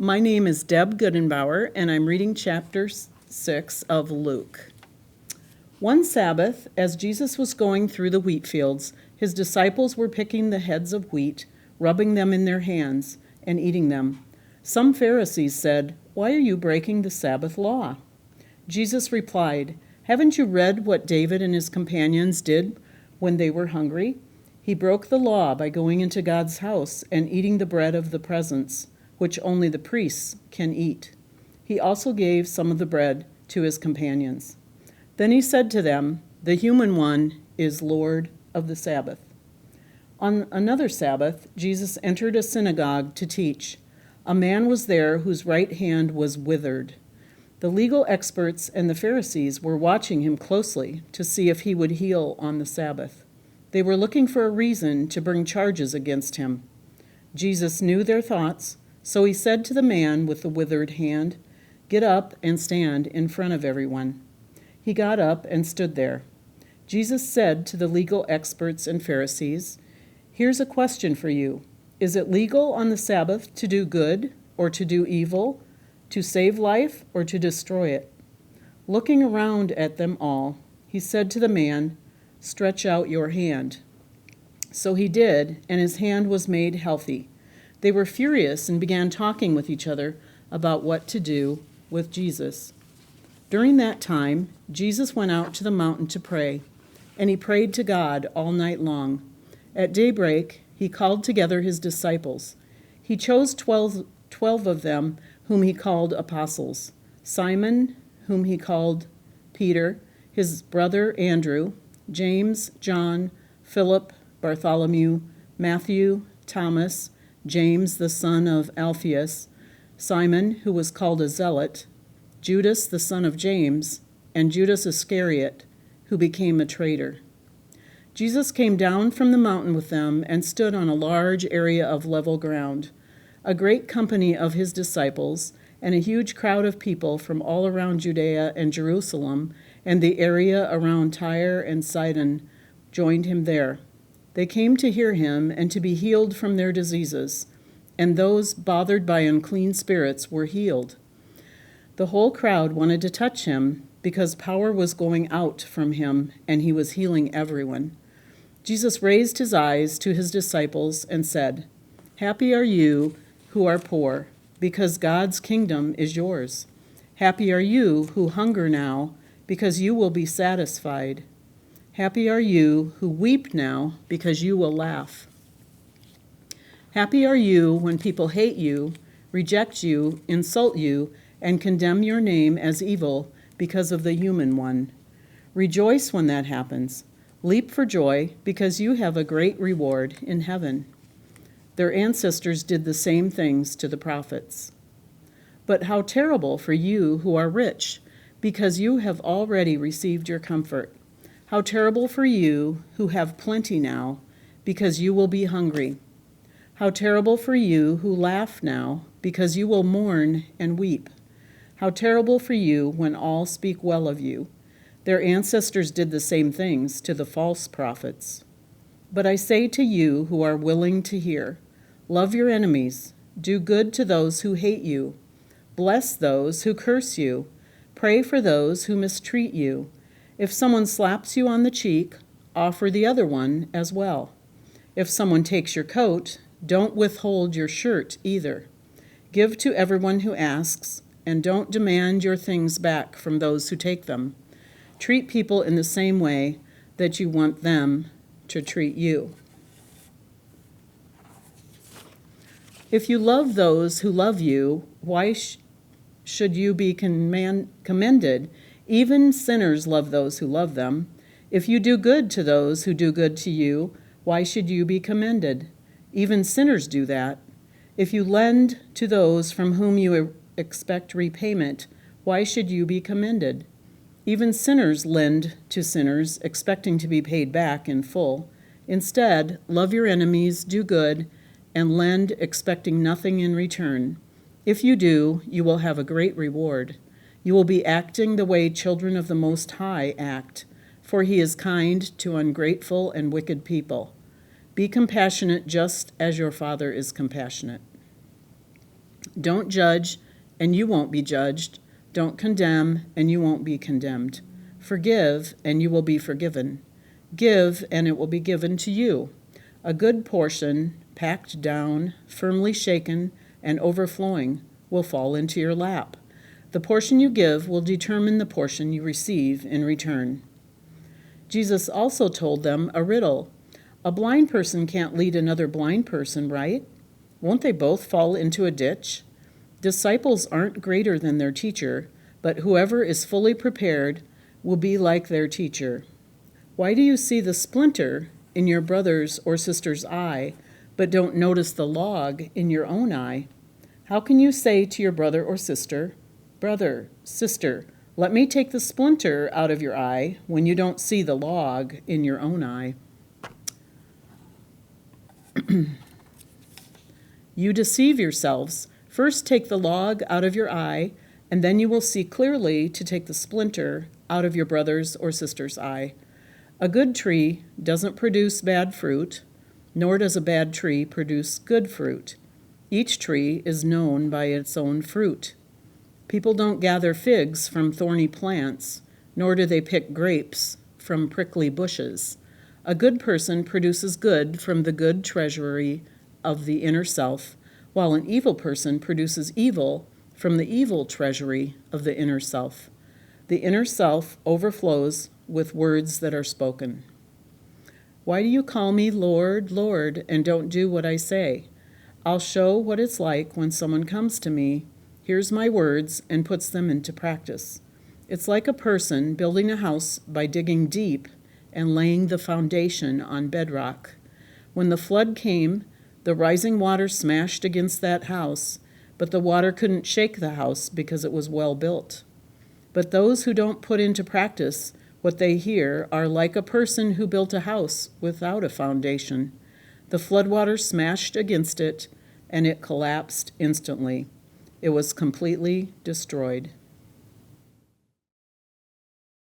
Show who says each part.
Speaker 1: My name is Deb Goodenbour, and I'm reading chapter 6 of Luke. One Sabbath, as Jesus was going through the wheat fields, his disciples were picking the heads of wheat, rubbing them in their hands, and eating them. Some Pharisees said, "Why are you breaking the Sabbath law?" Jesus replied, "Haven't you read what David and his companions did when they were hungry? He broke the law by going into God's house and eating the bread of the presence, which only the priests can eat. He also gave some of the bread to his companions. Then he said to them, 'The human one is Lord of the Sabbath.'" On another Sabbath, Jesus entered a synagogue to teach. A man was there whose right hand was withered. The legal experts and the Pharisees were watching him closely to see if he would heal on the Sabbath. They were looking for a reason to bring charges against him. Jesus knew their thoughts, so he said to the man with the withered hand, "Get up and stand in front of everyone." He got up and stood there. Jesus said to the legal experts and Pharisees, "Here's a question for you. Is it legal on the Sabbath to do good or to do evil, to save life or to destroy it?" Looking around at them all, he said to the man, "Stretch out your hand." So he did, and his hand was made healthy. They were furious and began talking with each other about what to do with Jesus. During that time, Jesus went out to the mountain to pray, and he prayed to God all night long. At daybreak, he called together his disciples. He chose 12 of them whom he called apostles: Simon, whom he called Peter, his brother Andrew, James, John, Philip, Bartholomew, Matthew, Thomas, James the son of Alphaeus, Simon, who was called a zealot, Judas the son of James, and Judas Iscariot, who became a traitor. Jesus came down from the mountain with them and stood on a large area of level ground. A great company of his disciples and a huge crowd of people from all around Judea and Jerusalem and the area around Tyre and Sidon joined him there. They came to hear him and to be healed from their diseases, and those bothered by unclean spirits were healed. The whole crowd wanted to touch him because power was going out from him and he was healing everyone. Jesus raised his eyes to his disciples and said, "Happy are you who are poor, because God's kingdom is yours. Happy are you who hunger now, because you will be satisfied. Happy are you who weep now, because you will laugh. Happy are you when people hate you, reject you, insult you, and condemn your name as evil because of the human one. Rejoice when that happens. Leap for joy, because you have a great reward in heaven. Their ancestors did the same things to the prophets. But how terrible for you who are rich, because you have already received your comfort. How terrible for you who have plenty now, because you will be hungry. How terrible for you who laugh now, because you will mourn and weep. How terrible for you when all speak well of you. Their ancestors did the same things to the false prophets. But I say to you who are willing to hear, love your enemies, do good to those who hate you, bless those who curse you, pray for those who mistreat you. If someone slaps you on the cheek, offer the other one as well. If someone takes your coat, don't withhold your shirt either. Give to everyone who asks, and don't demand your things back from those who take them. Treat people in the same way that you want them to treat you. If you love those who love you, why should you be commended? Even sinners love those who love them. If you do good to those who do good to you, why should you be commended? Even sinners do that. If you lend to those from whom you expect repayment, why should you be commended? Even sinners lend to sinners, expecting to be paid back in full. Instead, love your enemies, do good, and lend, expecting nothing in return. If you do, you will have a great reward. You will be acting the way children of the Most High act, for he is kind to ungrateful and wicked people. Be compassionate just as your Father is compassionate. Don't judge, and you won't be judged. Don't condemn, and you won't be condemned. Forgive, and you will be forgiven. Give, and it will be given to you. A good portion, packed down, firmly shaken, and overflowing, will fall into your lap. The portion you give will determine the portion you receive in return. Jesus also told them a riddle. A blind person can't lead another blind person, right? Won't they both fall into a ditch? Disciples aren't greater than their teacher, but whoever is fully prepared will be like their teacher. Why do you see the splinter in your brother's or sister's eye, but don't notice the log in your own eye? How can you say to your brother or sister, "Brother, sister, let me take the splinter out of your eye," when you don't see the log in your own eye? You deceive yourselves. First take the log out of your eye, and then you will see clearly to take the splinter out of your brother's or sister's eye. A good tree doesn't produce bad fruit, nor does a bad tree produce good fruit. Each tree is known by its own fruit. People don't gather figs from thorny plants, nor do they pick grapes from prickly bushes. A good person produces good from the good treasury of the inner self, while an evil person produces evil from the evil treasury of the inner self. The inner self overflows with words that are spoken. Why do you call me Lord, Lord, and don't do what I say? I'll show what it's like when someone comes to me, hears my words, and puts them into practice. It's like a person building a house by digging deep and laying the foundation on bedrock. When the flood came, the rising water smashed against that house, but the water couldn't shake the house because it was well built. But those who don't put into practice what they hear are like a person who built a house without a foundation. The floodwater smashed against it, and it collapsed instantly. It was completely destroyed.